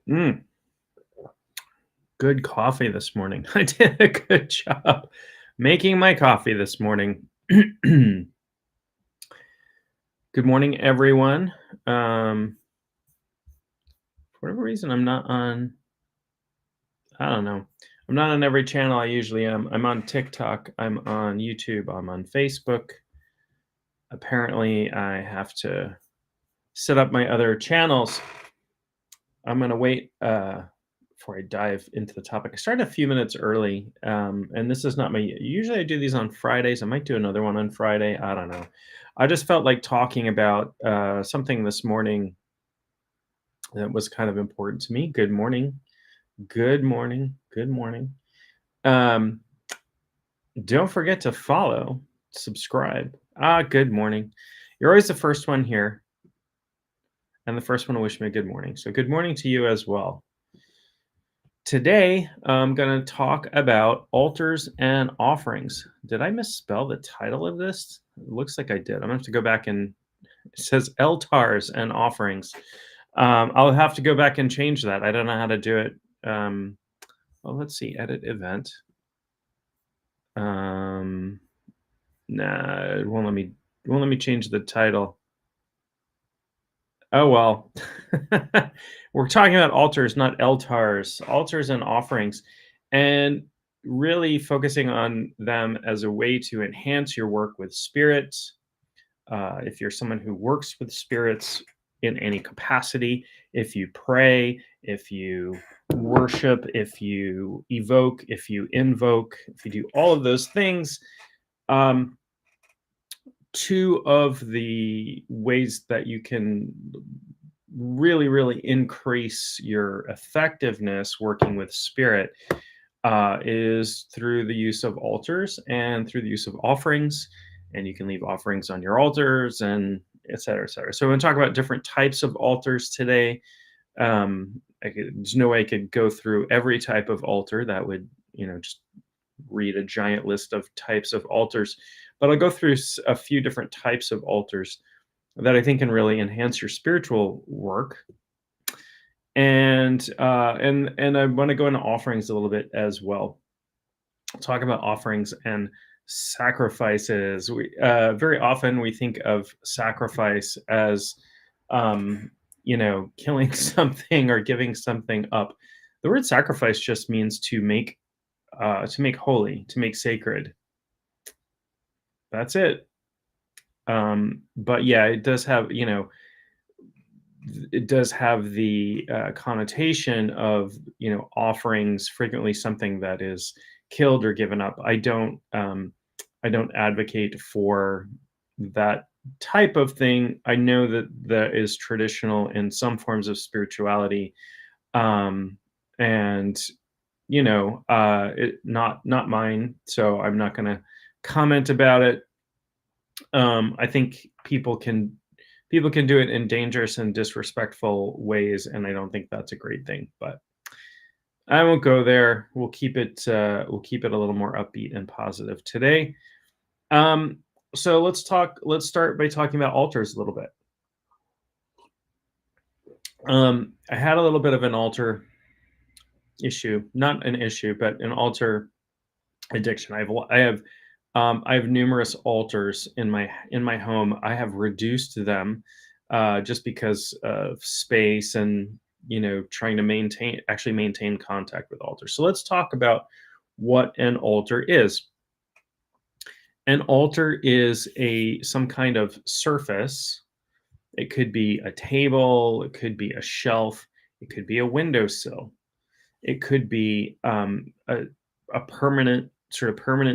Mm, good coffee this morning. I did a good job making my coffee this morning. Good morning, everyone. For whatever reason, I'm not on, I don't know. I'm not on every channel I usually am. I'm on TikTok, I'm on YouTube, I'm on Facebook. Apparently, I have to set up my other channels. I'm going to wait before I dive into the topic. I started a few minutes early, and this is not my. Usually, I do these on Fridays. I might do another one on Friday. I don't know. I just felt like talking about something this morning that was kind of important to me. Good morning. Good morning. Good morning. Um, don't forget to follow, subscribe. Good morning. You're always the first one here, and the first one to wish me a good morning. So, good morning to you as well. Today, I'm going to talk about altars and offerings. Did I misspell the title of this? It looks like I did. I'm going to have to go back and it says altars and offerings. I'll have to go back and change that. I don't know how to do it. Well, let's see. Edit event. Nah, it won't let me change the title. Oh well. We're talking about altars, not altars. Altars and offerings. And really focusing on them as a way to enhance your work with spirits. If you're someone who works with spirits in any capacity, if you pray, if you worship, if you evoke, if you invoke, if you do all of those things, um, two of the ways that you can really increase your effectiveness working with spirit is through the use of altars and through the use of offerings. And you can leave offerings on your altars and et cetera, et cetera. So we're going to talk about different types of altars today. There's no way I could go through every type of altar. That would, just read a giant list of types of altars. But I'll go through a few different types of altars that I think can really enhance your spiritual work. And I want to go into offerings a little bit as well. Talk about offerings and sacrifices. We very often we think of sacrifice as killing something or giving something up. The word sacrifice just means to make holy, to make sacred. That's it. But yeah, it does have, it does have the connotation of, offerings frequently something that is killed or given up. I don't advocate for that type of thing. I know that that is traditional in some forms of spirituality, and not mine. So I'm not going to comment about it. I think people can do it in dangerous and disrespectful ways, and I don't think that's a great thing. But I won't go there. We'll keep it a little more upbeat and positive today. So let's start by talking about altars a little bit. I had a little bit of an altar issue, not an issue, but an altar addiction. I have numerous altars in my home. I have reduced them just because of space and trying to maintain contact with altars. So let's talk about what an altar is. An altar is some kind of surface. It could be a table, it could be a shelf, it could be a windowsill, it could be a permanent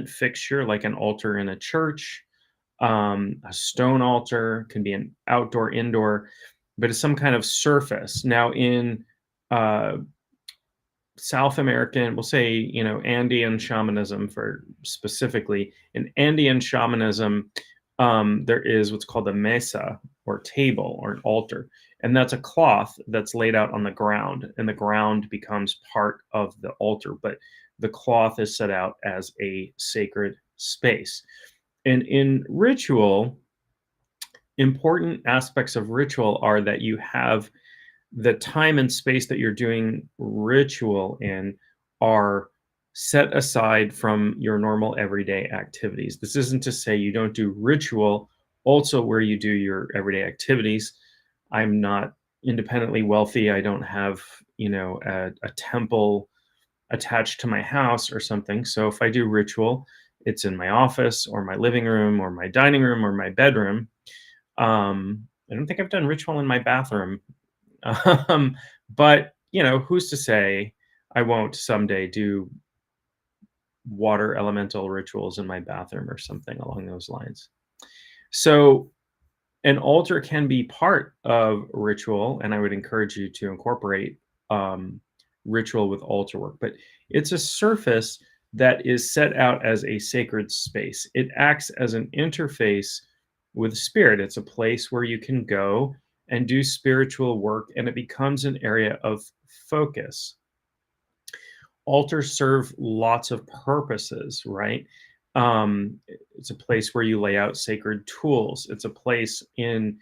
fixture like an altar in a church, a stone altar, can be an outdoor, indoor, but it's some kind of surface. Now, in uh, South American, we'll say, Andean shamanism for specifically, in Andean shamanism, there is what's called a mesa or table or an altar. And that's a cloth that's laid out on the ground, and the ground becomes part of the altar, but the cloth is set out as a sacred space. And in ritual, important aspects of ritual are that you have the time and space that you're doing ritual in are set aside from your normal everyday activities. This isn't to say you don't do ritual also where you do your everyday activities. I'm not independently wealthy. I don't have, a temple attached to my house or something. So if I do ritual, it's in my office or my living room or my dining room or my bedroom. I don't think I've done ritual in my bathroom. Um, but who's to say I won't someday do water elemental rituals in my bathroom or something along those lines. So an altar can be part of ritual, and I would encourage you to incorporate um, ritual with altar work. But it's a surface that is set out as a sacred space. It acts as an interface with spirit. It's a place where you can go and do spiritual work, and it becomes an area of focus. Altars serve lots of purposes, right? It's a place where you lay out sacred tools. It's a place in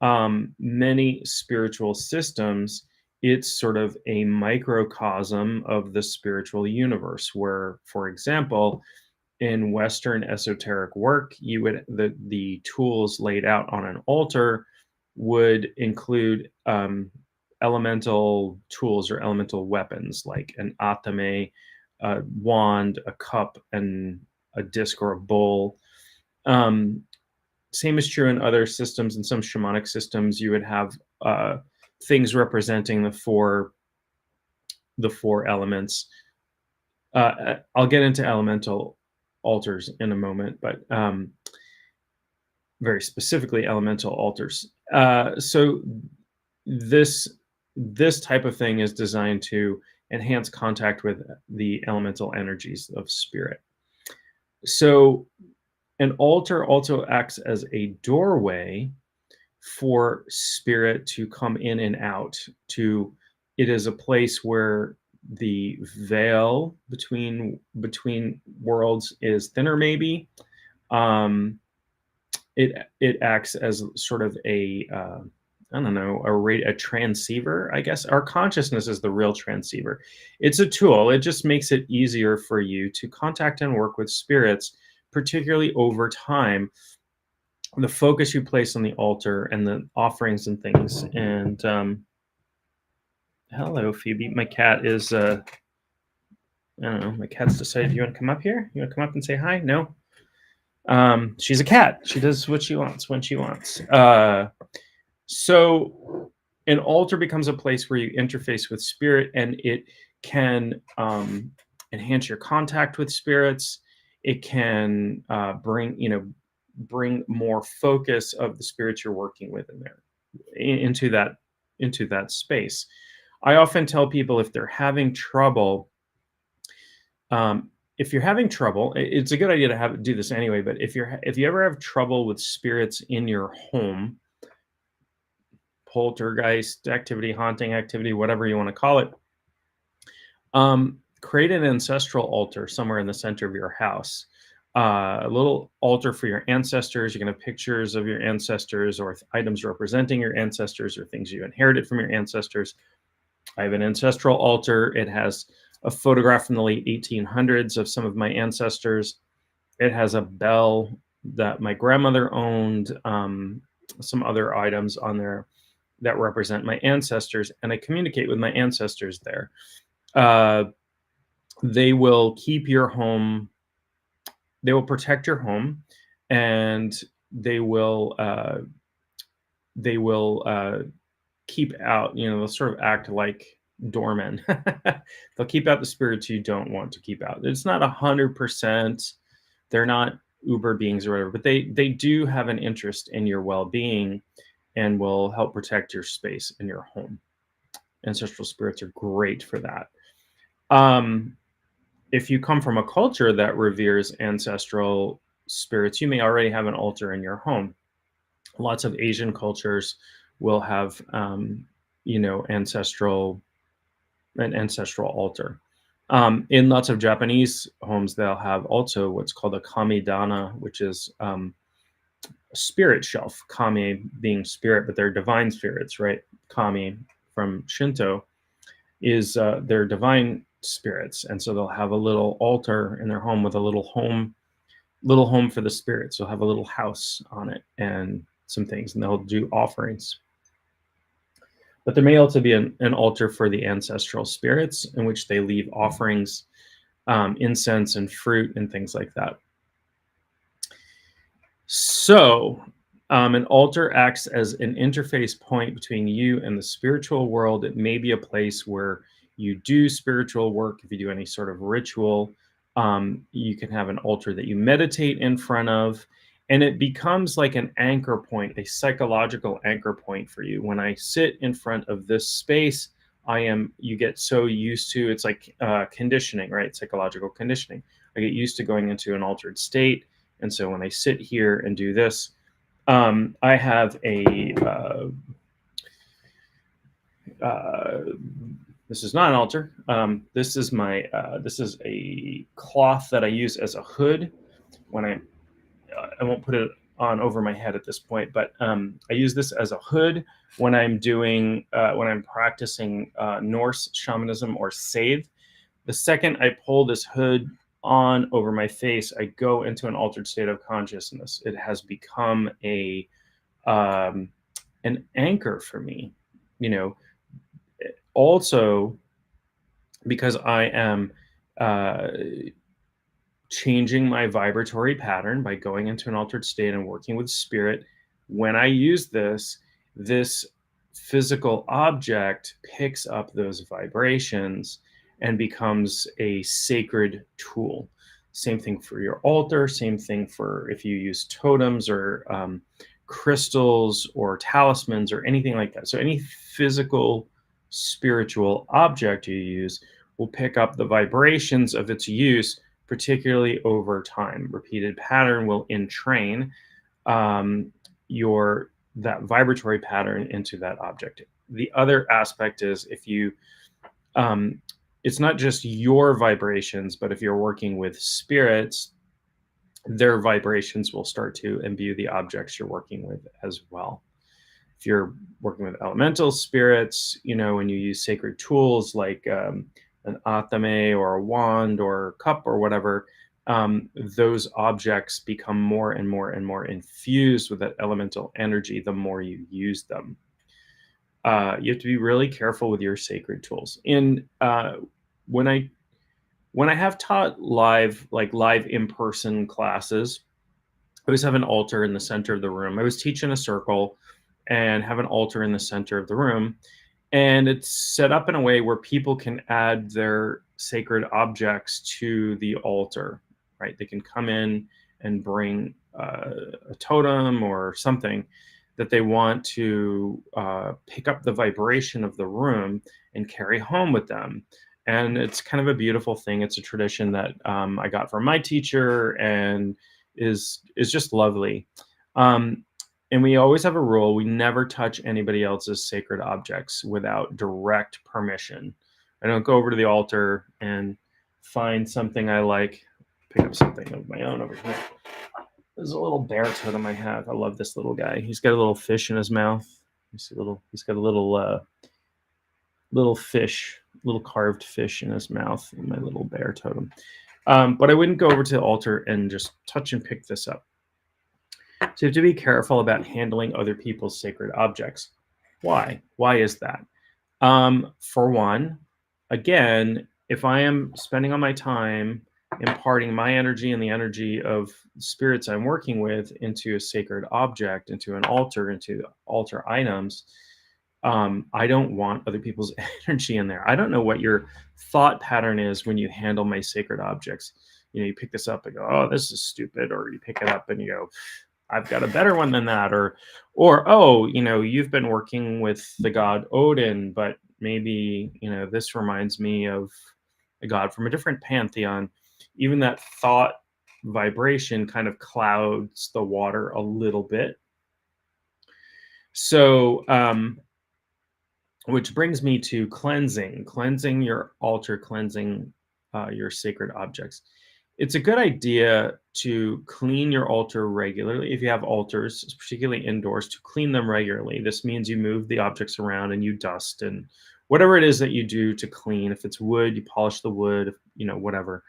many spiritual systems. It's sort of a microcosm of the spiritual universe, where, for example, in Western esoteric work, you would the tools laid out on an altar would include elemental tools or elemental weapons like an atame, a wand, a cup, and a disc or a bowl. Um, Same is true in other systems. In some shamanic systems, you would have things representing the four elements. I'll get into elemental altars in a moment, but very specifically elemental altars. So this type of thing is designed to enhance contact with the elemental energies of spirit. So an altar also acts as a doorway for spirit to come in and out. It is a place where the veil between worlds is thinner, maybe. It acts as sort of a I don't know, a transceiver, I guess. Our consciousness is the real transceiver. It's a tool. It just makes it easier for you to contact and work with spirits, particularly over time. The focus you place on the altar and the offerings and things. And hello, Phoebe. My cat is I don't know. My cat's decided, you want to come up here? You want to come up and say hi? No. She's a cat. She does what she wants when she wants. So an altar becomes a place where you interface with spirit, and it can enhance your contact with spirits. It can bring more focus of the spirits you're working with in there into that space. I often tell people, if they're having trouble, it's a good idea to do this anyway. But if you ever have trouble with spirits in your home, poltergeist activity, haunting activity, whatever you want to call it, create an ancestral altar somewhere in the center of your house. A little altar for your ancestors. You can have pictures of your ancestors or items representing your ancestors or things you inherited from your ancestors. I have an ancestral altar. It has a photograph from the late 1800s of some of my ancestors. It has a bell that my grandmother owned, some other items on there that represent my ancestors, and I communicate with my ancestors there. They will keep your home. They will protect your home, and they will keep out. They'll sort of act like doormen. They'll keep out the spirits you don't want to keep out. It's not 100%. They're not uber beings or whatever, but they do have an interest in your well-being and will help protect your space in your home. Ancestral spirits are great for that. If you come from a culture that reveres ancestral spirits, you may already have an altar in your home. Lots of Asian cultures will have, an ancestral altar. In lots of Japanese homes, they'll have also what's called a kamidana, which is a spirit shelf. Kami being spirit, but they're divine spirits, right? Kami from Shinto is their divine spirits, and so they'll have a little altar in their home with a little home for the spirits. They'll have a little house on it and some things, and they'll do offerings. But there may also be an altar for the ancestral spirits in which they leave offerings, incense and fruit and things like that. So, an altar acts as an interface point between you and the spiritual world. It may be a place where you do spiritual work. If you do any sort of ritual, you can have an altar that you meditate in front of, and it becomes like an anchor point, a psychological anchor point for you. When I sit in front of this space, you get so used to, it's like conditioning, right? Psychological conditioning. I get used to going into an altered state. And so when I sit here and do this, I have this is not an altar. This is a cloth that I use as a hood when I won't put it on over my head at this point, but I use this as a hood when I'm practicing Norse shamanism or save. The second I pull this hood on over my face, I go into an altered state of consciousness. It has become an anchor for me, also because I am changing my vibratory pattern by going into an altered state and working with spirit. When I use this physical object picks up those vibrations and becomes a sacred tool. Same thing for your altar, same thing for if you use totems or crystals or talismans or anything like that. So any physical spiritual object you use will pick up the vibrations of its use, particularly over time. Repeated pattern will entrain that vibratory pattern into that object. The other aspect is if you it's not just your vibrations, but if you're working with spirits, their vibrations will start to imbue the objects you're working with as well. If you're working with elemental spirits, when you use sacred tools like an atame or a wand or a cup or whatever, those objects become more and more and more infused with that elemental energy the more you use them. You have to be really careful with your sacred tools. When I have taught live in-person classes, I always have an altar in the center of the room. I always teach in a circle and have an altar in the center of the room. And it's set up in a way where people can add their sacred objects to the altar, right? They can come in and bring a totem or something that they want to pick up the vibration of the room and carry home with them. And it's kind of a beautiful thing. It's a tradition that I got from my teacher and is just lovely. And we always have a rule: we never touch anybody else's sacred objects without direct permission. I don't go over to the altar and find something I like, pick up something of my own over here. There's a little bear totem I have. I love this little guy. He's got a little fish in his mouth. He's got a little fish, little carved fish in his mouth, in my little bear totem. But I wouldn't go over to the altar and just touch and pick this up. So you have to be careful about handling other people's sacred objects. Why? Why is that? For one, again, if I am spending all my time imparting my energy and the energy of spirits I'm working with into a sacred object, into an altar, into altar items, I don't want other people's energy in there. I don't know what your thought pattern is when you handle my sacred objects. You pick this up and go, "Oh, this is stupid," or you pick it up and you go, "I've got a better one than that," or "Oh, you've been working with the god Odin, but maybe this reminds me of a god from a different pantheon." Even that thought vibration kind of clouds the water a little bit. So, which brings me to cleansing your altar, cleansing your sacred objects. it's a good idea to clean your altar regularly. If you have altars, particularly indoors, to clean them regularly. This means you move the objects around and you dust and whatever it is that you do to clean. If it's wood, you polish the wood, whatever.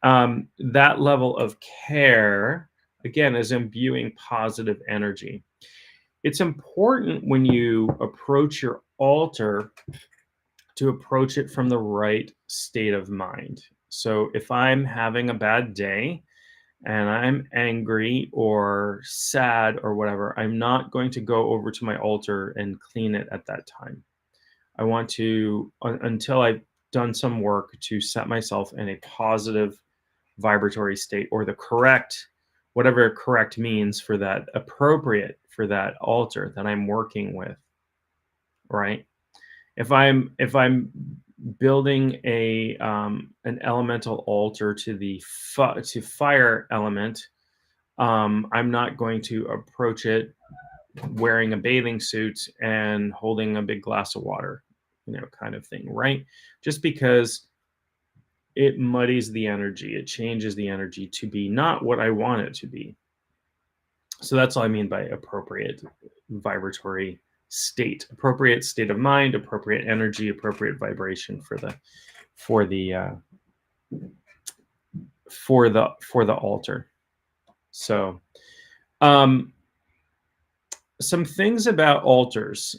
That level of care, again, is imbuing positive energy. It's important when you approach your altar to approach it from the right state of mind. So if I'm having a bad day and I'm angry or sad or whatever, I'm not going to go over to my altar and clean it at that time. I want to, until I've done some work to set myself in a positive vibratory state, or the correct, whatever correct means for that, appropriate for that altar that I'm working with, right? If I'm building an elemental altar to the to fire element, I'm not going to approach it wearing a bathing suit and holding a big glass of water, kind of thing, right? Just because it muddies the energy, it changes the energy to be not what I want it to be. So that's all I mean by appropriate vibratory state, appropriate state of mind, appropriate energy, appropriate vibration for the altar. So some things about altars.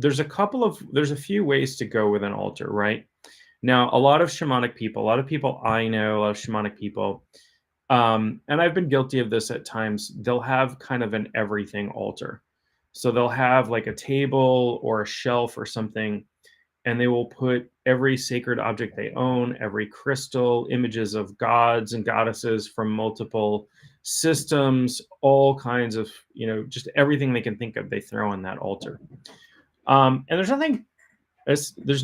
There's a few ways to go with an altar, right? Now, a lot of people I know, a lot of shamanic people, and I've been guilty of this at times, they'll have kind of an everything altar. So they'll have like a table or a shelf or something, and they will put every sacred object they own, every crystal, images of gods and goddesses from multiple systems, all kinds of, just everything they can think of, they throw on that altar. And there's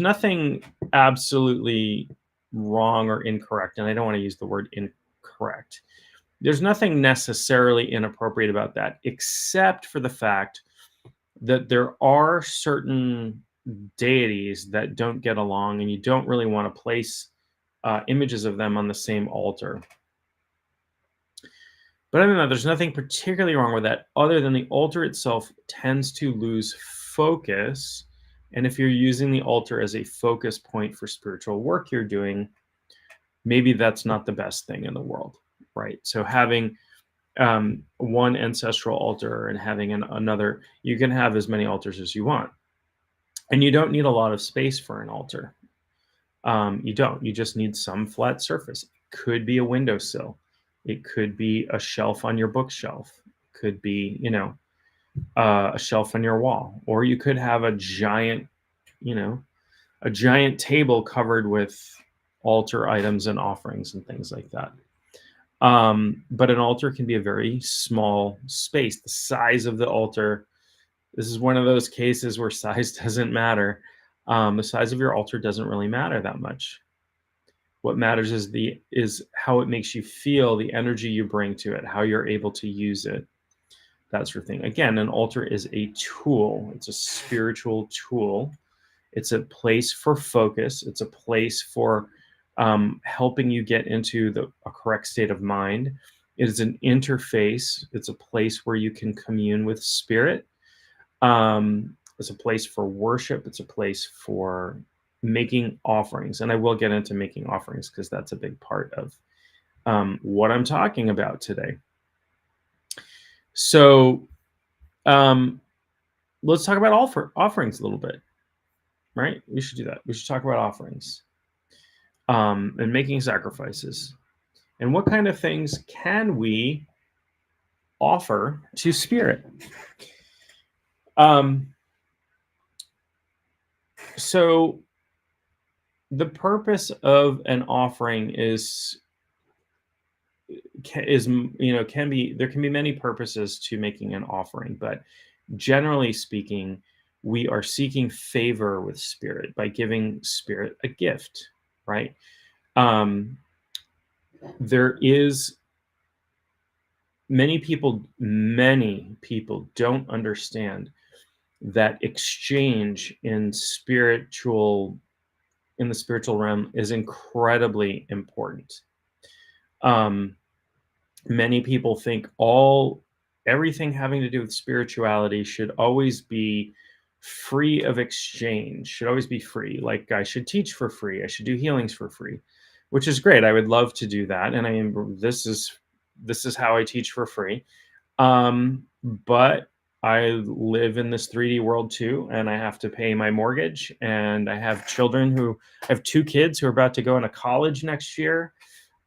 nothing absolutely wrong or incorrect, and I don't want to use the word incorrect. There's nothing necessarily inappropriate about that, except for the fact that there are certain deities that don't get along, and you don't really want to place images of them on the same altar. But other than that, there's nothing particularly wrong with that, other than the altar itself tends to lose focus. And if you're using the altar as a focus point for spiritual work you're doing, maybe that's not the best thing in the world, right? So having one ancestral altar and having another, you can have as many altars as you want. And you don't need a lot of space for an altar. You don't. You just need some flat surface. It could be a windowsill. It could be a shelf on your bookshelf. It could be, a shelf on your wall. Or you could have a giant table covered with altar items and offerings and things like that. But an altar can be a very small space. The size of the altar, this is one of those cases where size doesn't matter. The size of your altar doesn't really matter that much. What matters is how it makes you feel, the energy you bring to it, how you're able to use it, that sort of thing. Again, an altar is a tool. It's a spiritual tool. It's a place for focus. It's a place for helping you get into a correct state of mind. It is an interface. It's a place where you can commune with spirit. It's a place for worship. It's a place for making offerings. And I will get into making offerings because that's a big part of what I'm talking about today. So let's talk about offerings a little bit, right? We should do that. We should talk about offerings and making sacrifices. And what kind of things can we offer to spirit? So the purpose of an offering can be, there can be many purposes to making an offering, but generally speaking, we are seeking favor with spirit by giving spirit a gift, right? Many people don't understand that exchange in spiritual in the spiritual realm is incredibly important. Um, Many people think everything having to do with spirituality should always be free of exchange, should always be free. Like I should teach for free, I should do healings for free, which is great. I would love to do that, and I am. This is how I teach for free. But I live in this 3D world too, and I have to pay my mortgage, and I have children who I have two kids who are about to go into college next year,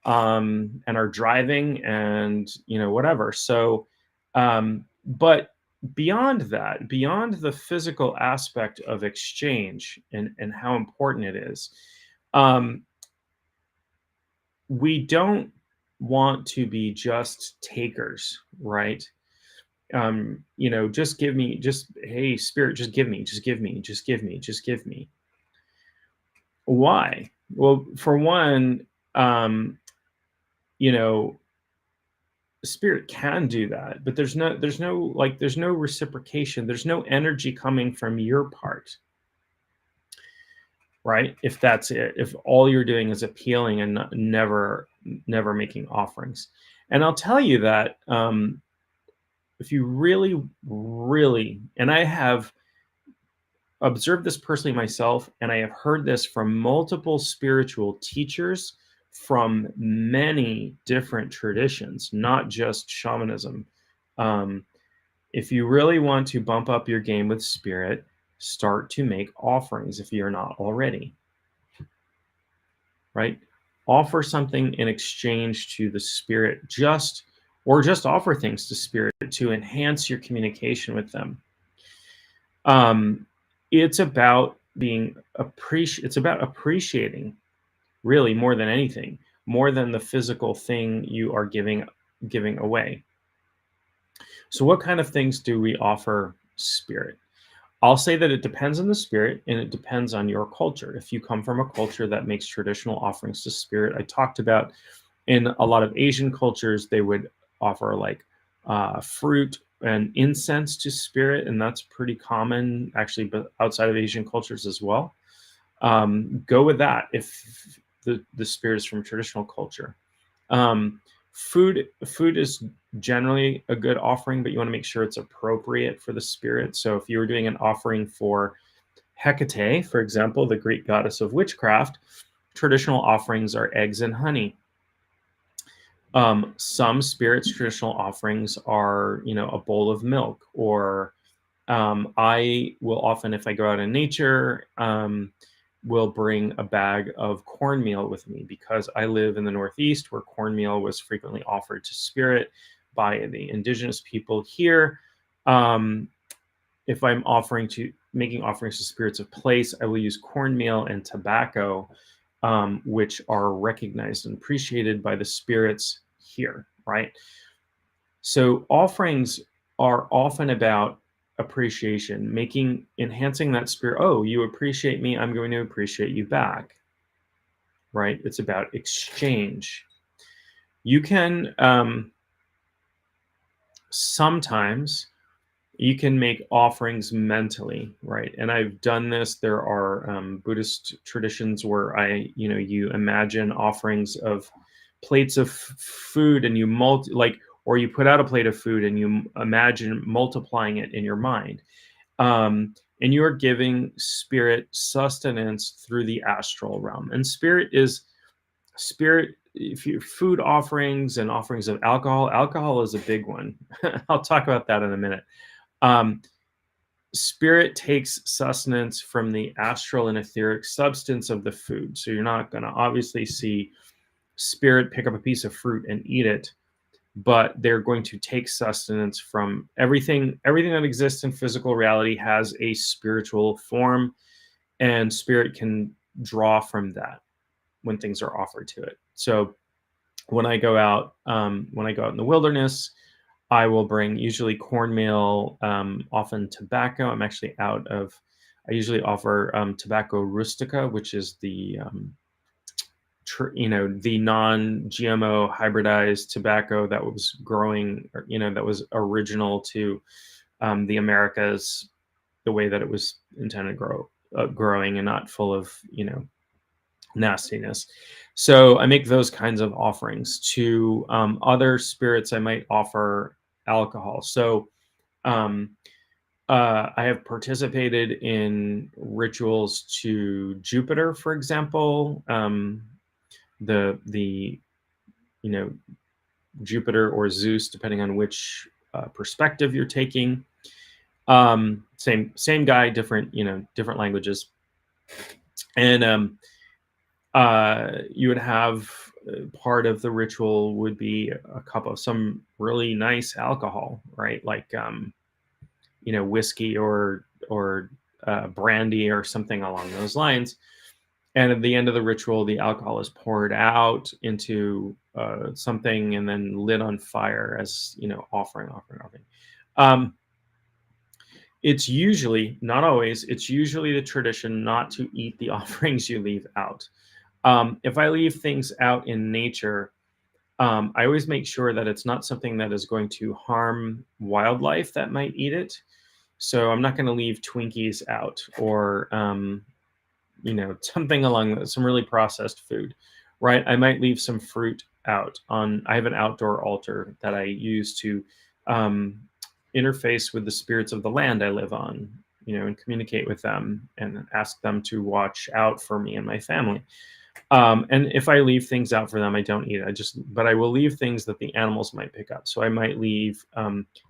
and are driving, and whatever. So, but beyond that, beyond the physical aspect of exchange and how important it is, um, we don't want to be just takers, right? Just give me, just hey, spirit, just give me, just give me, just give me, just give me. Why? Well, for one, um, you know, spirit can do that, but there's no reciprocation. There's no energy coming from your part, right? If that's it, if all you're doing is appealing and never making offerings. And I'll tell you that if you really, really, and I have observed this personally myself, and I have heard this from multiple spiritual teachers from many different traditions, not just shamanism. Um, if you really want to bump up your game with spirit, start to make offerings if you're not already, right? Offer something in exchange to the spirit, or just offer things to spirit to enhance your communication with them. It's about it's about appreciating, really, more than anything, more than the physical thing you are giving away. So what kind of things do we offer spirit? I'll say that it depends on the spirit, and it depends on your culture. If you come from a culture that makes traditional offerings to spirit, I talked about in a lot of Asian cultures, they would offer like fruit and incense to spirit, and that's pretty common actually, but outside of Asian cultures as well. Go with that if the spirit is from traditional culture. Um, food is generally a good offering, but you want to make sure it's appropriate for the spirit. So if you were doing an offering for Hecate, for example, the Greek goddess of witchcraft, traditional offerings are eggs and honey. Some spirits' traditional offerings are, a bowl of milk, or I will often, if I go out in nature, will bring a bag of cornmeal with me, because I live in the Northeast, where cornmeal was frequently offered to spirit by the indigenous people here. Um, if I'm making offerings to spirits of place, I will use cornmeal and tobacco, which are recognized and appreciated by the spirits here, right? So offerings are often about appreciation, enhancing that spirit. Oh, you appreciate me, I'm going to appreciate you back, right? It's about exchange. You can sometimes you can make offerings mentally, right? And I've done this. There are Buddhist traditions where you imagine offerings of plates of food, and or you put out a plate of food and you imagine multiplying it in your mind. And you are giving spirit sustenance through the astral realm. And spirit, if you food offerings and offerings of alcohol is a big one. I'll talk about that in a minute. Um, Spirit takes sustenance from the astral and etheric substance of the food. So you're not going to obviously see spirit pick up a piece of fruit and eat it, but they're going to take sustenance from everything. Everything that exists in physical reality has a spiritual form, and spirit can draw from that when things are offered to it. So when I go out in the wilderness, I will bring usually cornmeal, often tobacco. I usually offer tobacco rustica, which is the the non-GMO hybridized tobacco that was growing, that was original to the Americas, the way that it was intended to growing, and not full of nastiness. So I make those kinds of offerings. To other spirits, I might offer alcohol. So um, I have participated in rituals to Jupiter, for example. The you know, Jupiter or Zeus, depending on which perspective you're taking. Same guy, different different languages, and you would have part of the ritual would be a cup of some really nice alcohol, right? Like whiskey or brandy or something along those lines. And at the end of the ritual, the alcohol is poured out into something and then lit on fire as offering. Um, it's usually, not always, it's usually the tradition not to eat the offerings you leave out. If I leave things out in nature, I always make sure that it's not something that is going to harm wildlife that might eat it. So I'm not going to leave Twinkies out or something along some really processed food, right? I might leave some fruit out. I have an outdoor altar that I use to um, interface with the spirits of the land I live on, and communicate with them and ask them to watch out for me and my family. And if I leave things out for them, I don't eat it. But I will leave things that the animals might pick up. So I might leave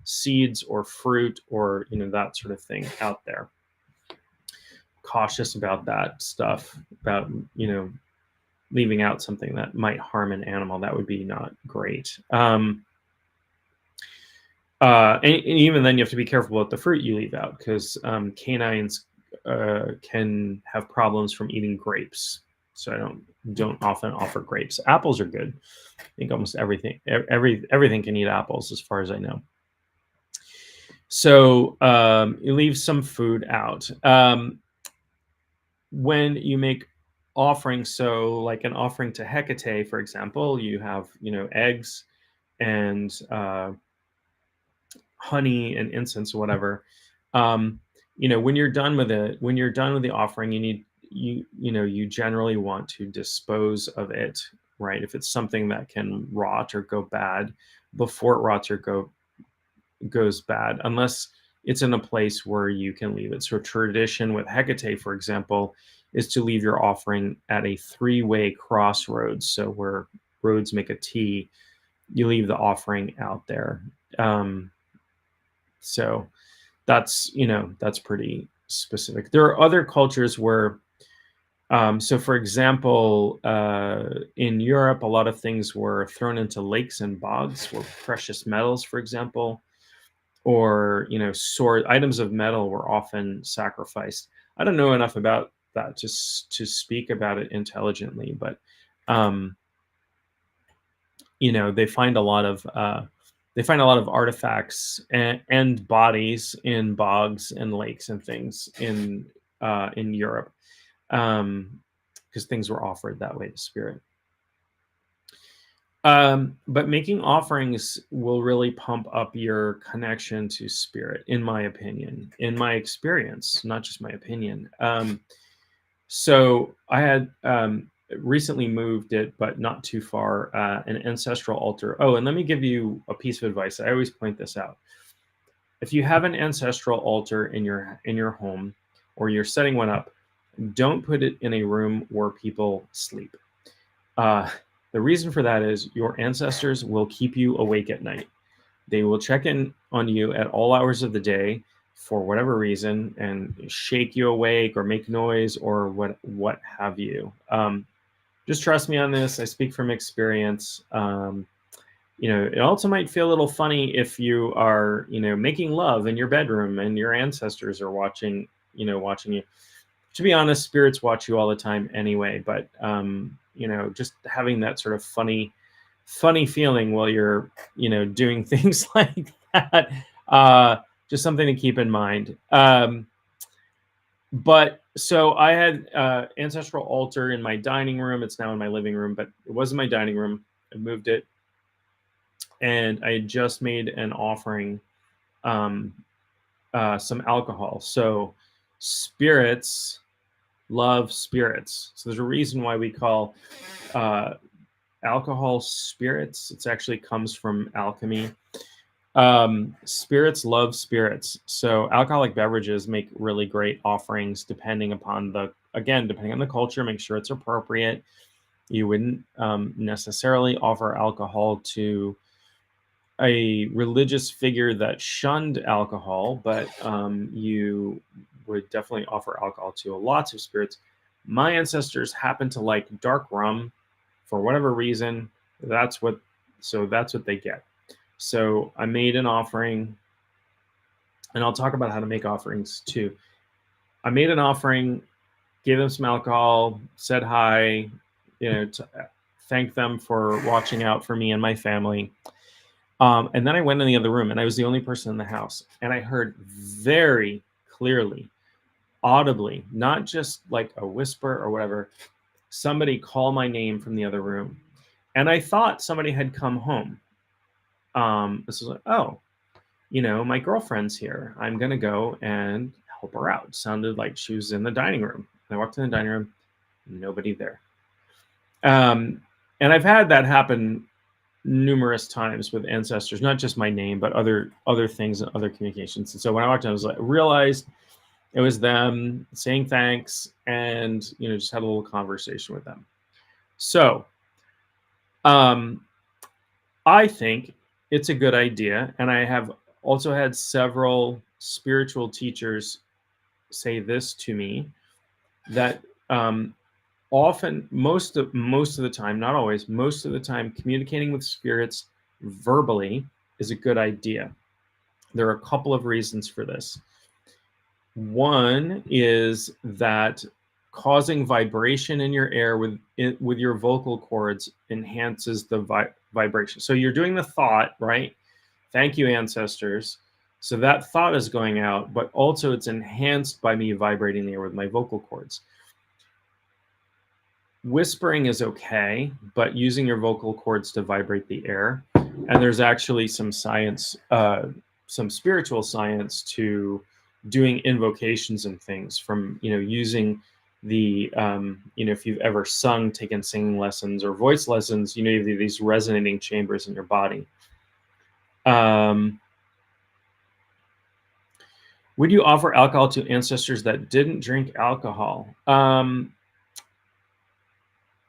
seeds or fruit or that sort of thing out there. Cautious about that stuff, about leaving out something that might harm an animal. That would be not great. And even then, you have to be careful about the fruit you leave out, because canines can have problems from eating grapes. So I don't often offer grapes. Apples are good. I think almost everything can eat apples, as far as I know. So you leave some food out. When you make offerings, so like an offering to Hecate, for example, you have eggs and honey and incense or whatever. When you're done with the offering, you generally want to dispose of it, right? If it's something that can rot or go bad before it rots or goes bad, unless it's in a place where you can leave it. So tradition with Hecate, for example, is to leave your offering at a 3-way crossroads. So where roads make a T, you leave the offering out there. So that's pretty specific. There are other cultures where, so for example, in Europe, a lot of things were thrown into lakes and bogs, where precious metals, for example, or sword items of metal were often sacrificed. I don't know enough about that to speak about it intelligently, but they find a lot of artifacts and bodies in bogs and lakes and things in Europe, because things were offered that way to spirit. But making offerings will really pump up your connection to spirit, in my opinion, in my experience, not just my opinion. So I had recently moved it, but not too far, an ancestral altar. Oh, and let me give you a piece of advice. I always point this out. If you have an ancestral altar in your home, or you're setting one up, don't put it in a room where people sleep. The reason for that is your ancestors will keep you awake at night. They will check in on you at all hours of the day for whatever reason and shake you awake or make noise or what have you. Just trust me on this. I speak from experience. It also might feel a little funny if you are, making love in your bedroom and your ancestors are watching you. To be honest, spirits watch you all the time anyway, but just having that sort of funny feeling while you're doing things like that, just something to keep in mind. But so I had ancestral altar in my dining room. It's now in my living room, but it was in my dining room. I moved it, and I had just made an offering, some alcohol. So spirits love spirits. So there's a reason why we call alcohol spirits. It actually comes from alchemy. Spirits love spirits. So alcoholic beverages make really great offerings depending upon depending on the culture, make sure it's appropriate. You wouldn't necessarily offer alcohol to a religious figure that shunned alcohol, but you would definitely offer alcohol to lots of spirits. My ancestors happen to like dark rum for whatever reason. That's what they get. So I made an offering, and I'll talk about how to make offerings too. I made an offering, gave them some alcohol, said hi, thanked them for watching out for me and my family. And then I went in the other room, and I was the only person in the house. And I heard very clearly, audibly, not just like a whisper or whatever, somebody call my name from the other room. And I thought somebody had come home. This was like, oh, my girlfriend's here. I'm going to go and help her out. Sounded like she was in the dining room. I walked in the dining room, nobody there. And I've had that happen numerous times with ancestors, not just my name, but other things and other communications. And so when I walked in, I was like, realized it was them saying thanks, and just had a little conversation with them. So I think it's a good idea, and I have also had several spiritual teachers say this to me, that often, most of the time, not always, most of the time, communicating with spirits verbally is a good idea. There are a couple of reasons for this. One is that causing vibration in your air with your vocal cords enhances the vibration. So you're doing the thought, right? Thank you, ancestors. So that thought is going out, but also it's enhanced by me vibrating the air with my vocal cords. Whispering is okay, but using your vocal cords to vibrate the air. And there's actually some science, some spiritual science to doing invocations and things, from, using the, if you've ever taken singing lessons or voice lessons, you have these resonating chambers in your body. Would you offer alcohol to ancestors that didn't drink alcohol?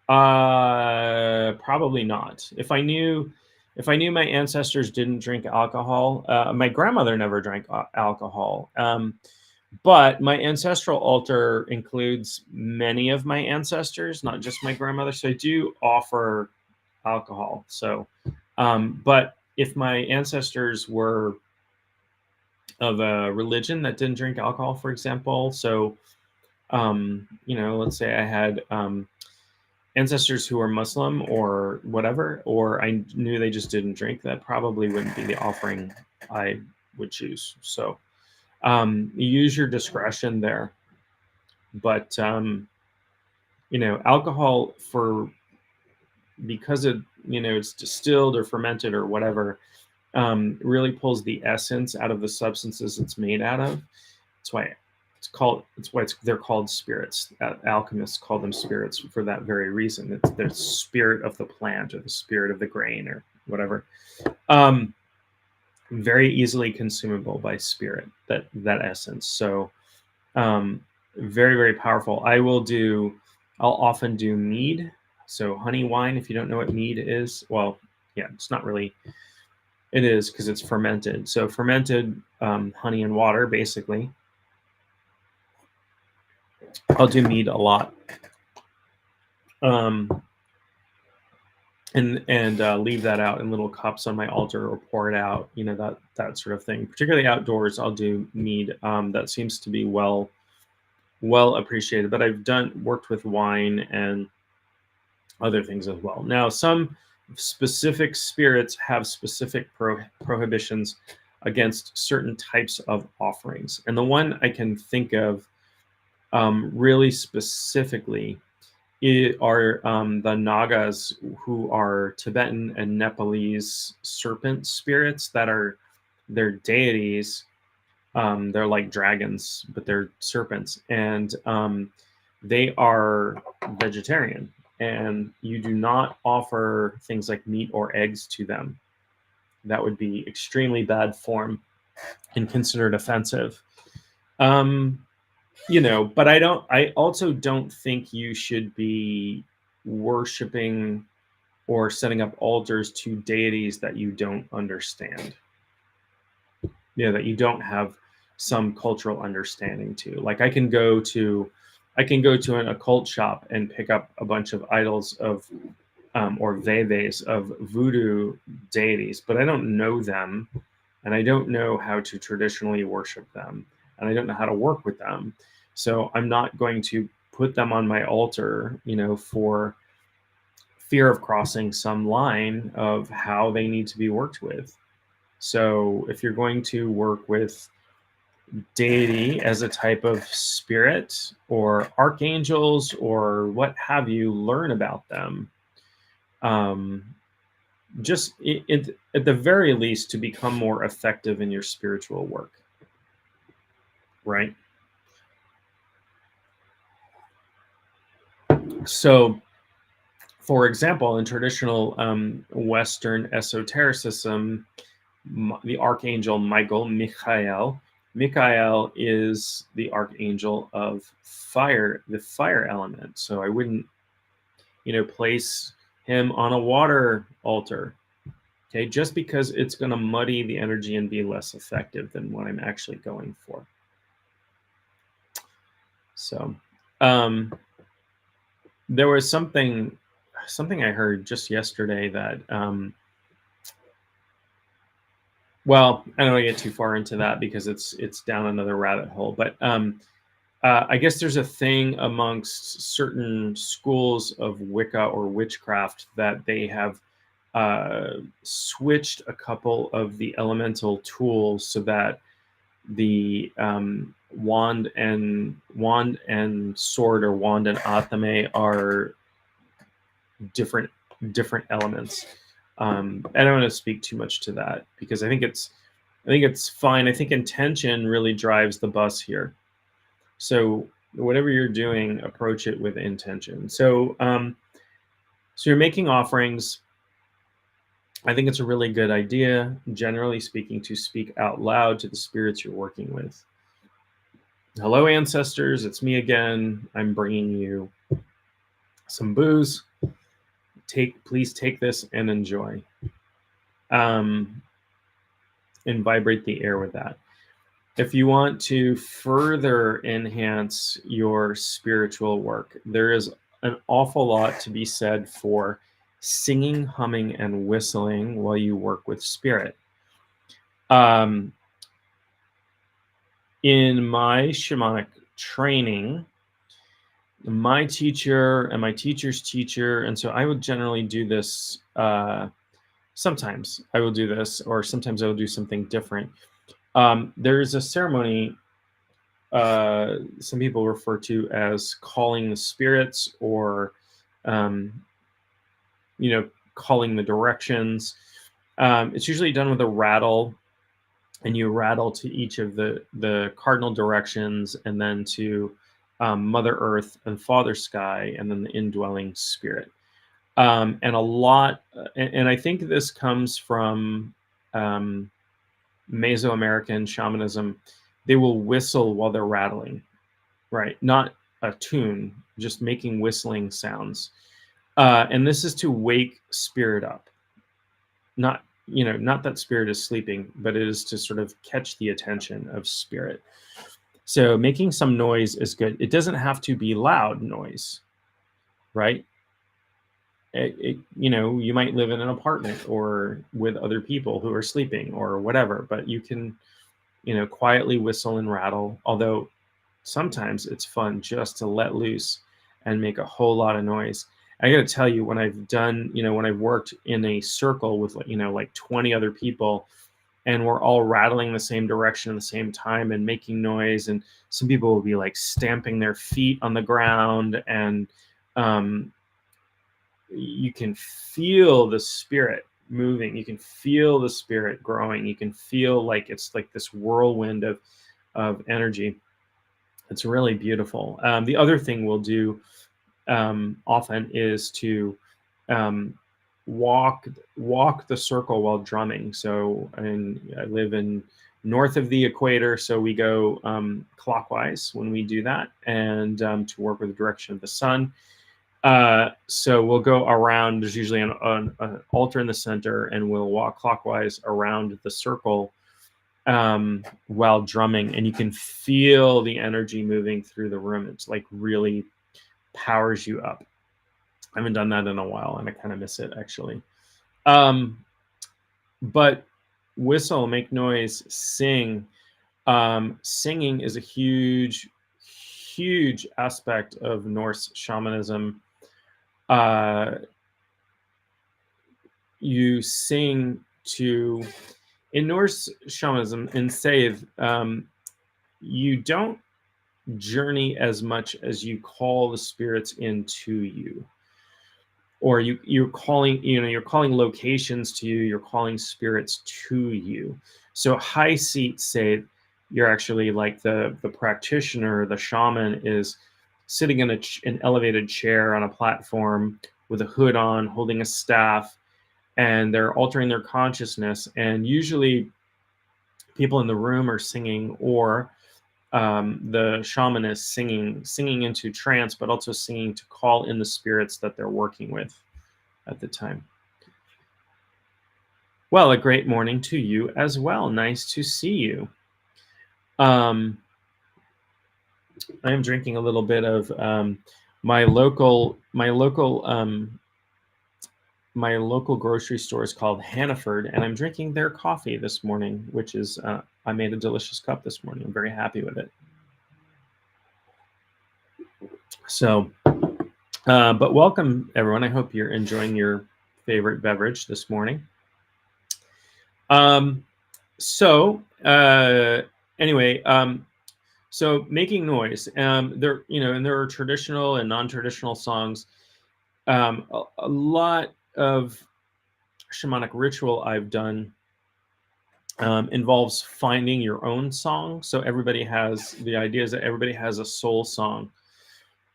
Probably not. If I knew my ancestors didn't drink alcohol, my grandmother never drank alcohol. But my ancestral altar includes many of my ancestors, not just my grandmother. So I do offer alcohol. So, but if my ancestors were of a religion that didn't drink alcohol, for example, so, let's say I had, ancestors who are Muslim or whatever, or I knew they just didn't drink, that probably wouldn't be the offering I would choose. So you use your discretion there. But alcohol, because it's distilled or fermented or whatever, really pulls the essence out of the substances it's made out of. That's why they're called spirits. Alchemists call them spirits for that very reason. It's the spirit of the plant or the spirit of the grain or whatever. Very easily consumable by spirit, that essence. So very, very powerful. I'll often do mead. So honey wine, if you don't know what mead is, well, yeah, it's not really. It is, because it's fermented. So fermented honey and water, basically. I'll do mead a lot, and leave that out in little cups on my altar, or pour it out, that sort of thing. Particularly outdoors, I'll do mead. That seems to be well appreciated. But I've worked with wine and other things as well. Now, some specific spirits have specific prohibitions against certain types of offerings, and the one I can think of really specifically are the Nagas, who are Tibetan and Nepalese serpent spirits that are their deities. They're like dragons, but they're serpents. And they are vegetarian, and you do not offer things like meat or eggs to them. That would be extremely bad form and considered offensive. Um, but I also don't think you should be worshiping or setting up altars to deities that you don't understand. That you don't have some cultural understanding to. Like I can go to an occult shop and pick up a bunch of idols of or veves of voodoo deities, but I don't know them, and I don't know how to traditionally worship them, and I don't know how to work with them. So I'm not going to put them on my altar, for fear of crossing some line of how they need to be worked with. So if you're going to work with deity as a type of spirit or archangels or what have you, learn about them. Just at the very least to become more effective in your spiritual work, right? So, for example, in traditional Western esotericism, the archangel Michael is the archangel of fire, the fire element. So I wouldn't, place him on a water altar. Okay, just because it's going to muddy the energy and be less effective than what I'm actually going for. So, there was something I heard just yesterday that, well, I don't want to get too far into that because it's down another rabbit hole. But I guess there's a thing amongst certain schools of Wicca or witchcraft that they have switched a couple of the elemental tools so that the wand and sword, or wand and atame, are different elements. I don't want to speak too much to that because I think it's fine. I think intention really drives the bus here. So whatever you're doing, approach it with intention. So you're making offerings. I think it's a really good idea, generally speaking, to speak out loud to the spirits you're working with. Hello, ancestors. It's me again. I'm bringing you some booze. Please take this and enjoy. And vibrate the air with that. If you want to further enhance your spiritual work, there is an awful lot to be said for singing, humming, and whistling while you work with spirit. In my shamanic training, my teacher and my teacher's teacher, and so I would generally do this. Sometimes I will do this, or sometimes I will do something different. There's a ceremony some people refer to as calling the spirits, or calling the directions. It's usually done with a rattle, and you rattle to each of the cardinal directions, and then to Mother Earth and Father Sky, and then the indwelling spirit. And a lot, and I think this comes from Mesoamerican shamanism. They will whistle while they're rattling, right? Not a tune, just making whistling sounds. And this is to wake spirit up. Not that spirit is sleeping, but it is to sort of catch the attention of spirit. So making some noise is good. It doesn't have to be loud noise, right? You might live in an apartment or with other people who are sleeping or whatever, but you can, quietly whistle and rattle. Although sometimes it's fun just to let loose and make a whole lot of noise. I got to tell you, when I've done, when I've worked in a circle with, like 20 other people, and we're all rattling the same direction at the same time and making noise, and some people will be like stamping their feet on the ground, and you can feel the spirit moving. You can feel the spirit growing. You can feel like it's like this whirlwind of energy. It's really beautiful. The other thing we'll do often is to um, walk the circle while drumming. So, and I live in north of the equator, so we go clockwise when we do that, and to work with the direction of the sun. So we'll go around. There's usually an altar in the center, and we'll walk clockwise around the circle while drumming, and you can feel the energy moving through the room. It's like really powers you up. I haven't done that in a while, and I kind of miss it actually. But whistle, make noise, sing. Singing is a huge, huge aspect of Norse shamanism. You sing to, in Norse shamanism, in Save, you don't journey as much as you call the spirits into you, or you're calling locations to you, you're calling spirits to you. So high seat Save, you're actually like the practitioner, the shaman is sitting in an elevated chair on a platform with a hood on, holding a staff, and they're altering their consciousness. And usually people in the room are singing, or the shaman is singing into trance, but also singing to call in the spirits that they're working with at the time. Well, a great morning to you as well. Nice to see you. I am drinking a little bit of my local grocery store is called Hannaford, and I'm drinking their coffee this morning, which is I made a delicious cup this morning. I'm very happy with it. So, but welcome everyone. I hope you're enjoying your favorite beverage this morning. Anyway, so making noise. There, and there are traditional and non-traditional songs. A lot of shamanic ritual I've done involves finding your own song. So the idea is that everybody has a soul song,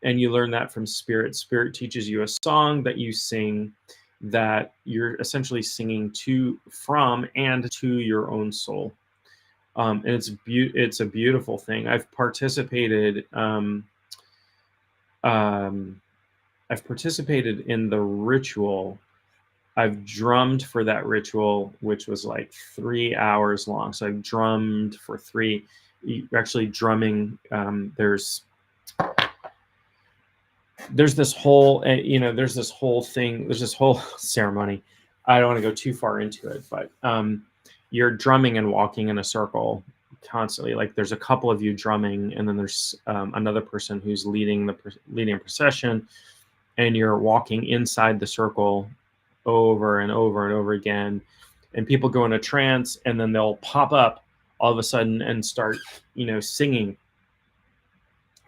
and you learn that from Spirit. Spirit teaches you a song that you sing, that you're essentially singing from and to your own soul. And it's a beautiful thing. I've participated in the ritual. I've drummed for that ritual, which was like 3 hours long. So I've drummed for actually drumming. There's this whole, there's this whole thing, there's this whole ceremony. I don't want to go too far into it, but you're drumming and walking in a circle constantly. Like there's a couple of you drumming, and then there's another person who's leading a procession, and you're walking inside the circle over and over and over again. And people go in a trance, and then they'll pop up all of a sudden and start, singing.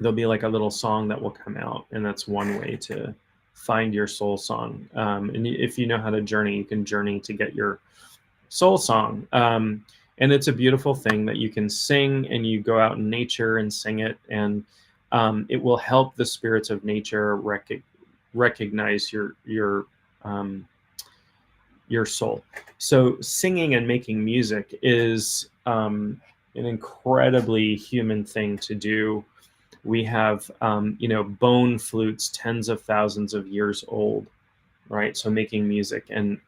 There'll be like a little song that will come out, and that's one way to find your soul song. And if you know how to journey, you can journey to get your soul song. And it's a beautiful thing that you can sing, and you go out in nature and sing it, and it will help the spirits of nature recognize your soul. So singing and making music is an incredibly human thing to do. We have, bone flutes, tens of thousands of years old, right? So making music, and,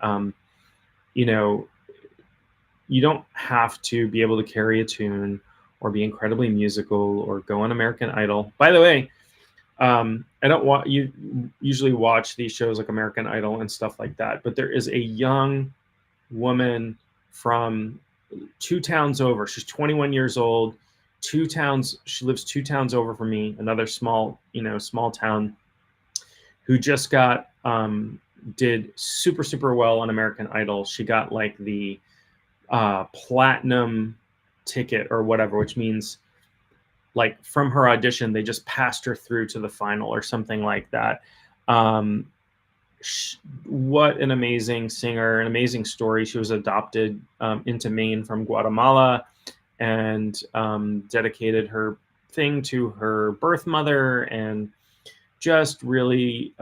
you don't have to be able to carry a tune or be incredibly musical or go on American Idol. By the way, you usually watch these shows like American Idol and stuff like that, but there is a young woman from 2 towns over. She's 21 years old. She lives 2 towns over from me, another small town, who just did super, super well on American Idol. She got like the platinum ticket or whatever, which means like from her audition, they just passed her through to the final or something like that. What an amazing singer, an amazing story. She was adopted into Maine from Guatemala, and dedicated her thing to her birth mother, and just really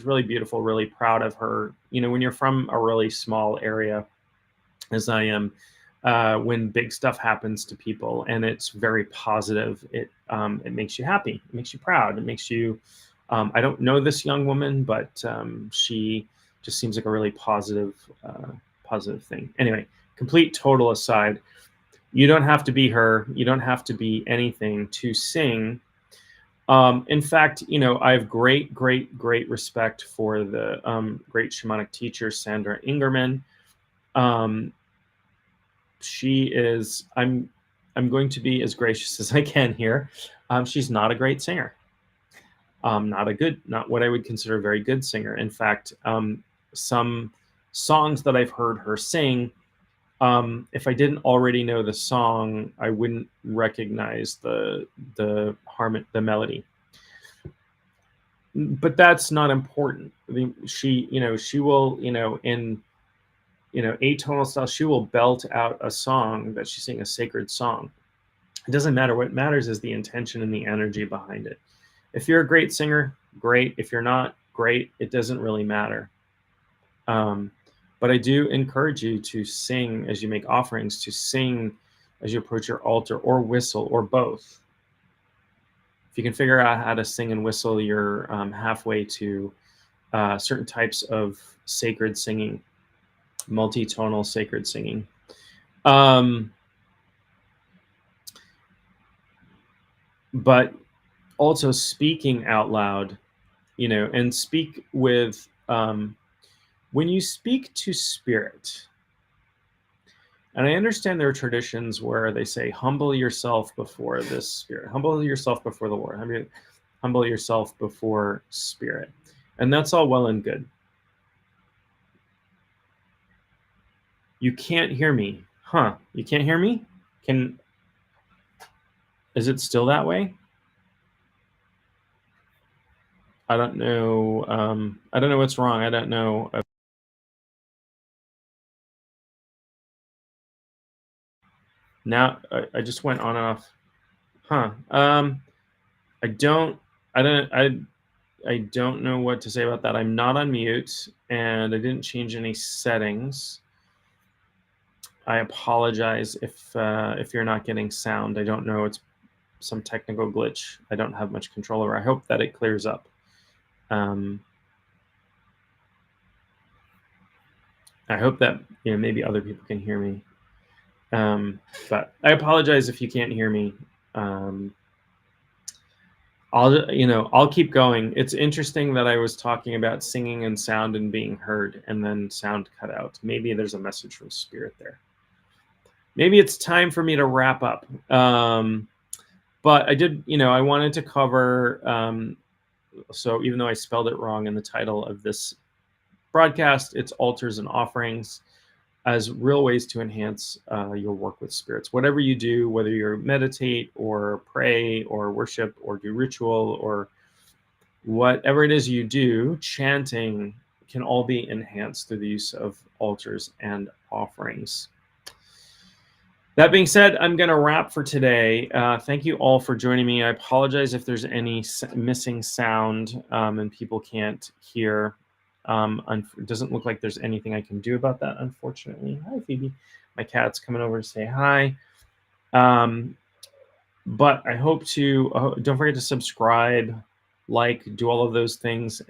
really beautiful, really proud of her. You know, when you're from a really small area, as I am, when big stuff happens to people and it's very positive, it makes you happy, it makes you proud, it makes you. I don't know this young woman, but she just seems like a really positive thing. Anyway, complete total aside, you don't have to be her. You don't have to be anything to sing. In fact, you know, I have great respect for the great shamanic teacher Sandra Ingerman. Um, she is. I'm going to be as gracious as I can here. She's not a great singer. Not what I would consider a very good singer. In fact, some songs that I've heard her sing, if I didn't already know the song, I wouldn't recognize the melody. But that's not important. I mean, she will, in atonal style, she will belt out a song that she's singing, a sacred song. It doesn't matter. What matters is the intention and the energy behind it. If you're a great singer, great. If you're not, great. It doesn't really matter. But I do encourage you to sing as you make offerings, to sing as you approach your altar, or whistle, or both. If you can figure out how to sing and whistle, you're halfway to certain types of sacred singing, multi-tonal sacred singing. But also speaking out loud, and speak with, when you speak to spirit, and I understand there are traditions where they say, humble yourself before this spirit, humble yourself before the Lord, humble yourself before spirit. And that's all well and good. You can't hear me. Huh? You can't hear me? Is it still that way? I don't know. I don't know what's wrong. I don't know. Now I just went on and off. Huh. I don't. I don't. I don't know what to say about that. I'm not on mute, and I didn't change any settings. I apologize if you're not getting sound. I don't know. It's some technical glitch I don't have much control over. I hope that it clears up. I hope that maybe other people can hear me. But I apologize if you can't hear me. I'll keep going. It's interesting that I was talking about singing and sound and being heard, and then sound cut out. Maybe there's a message from spirit there. Maybe it's time for me to wrap up. But I did, I wanted to cover, so even though I spelled it wrong in the title of this broadcast, it's altars and offerings as real ways to enhance your work with spirits. Whatever you do, whether you meditate or pray or worship or do ritual or whatever it is you do, chanting can all be enhanced through the use of altars and offerings. That being said, I'm going to wrap for today. Thank you all for joining me. I apologize if there's any missing sound and people can't hear. It doesn't look like there's anything I can do about that, unfortunately. Hi, Phoebe. My cat's coming over to say hi. But I hope to, don't forget to subscribe, like, do all of those things.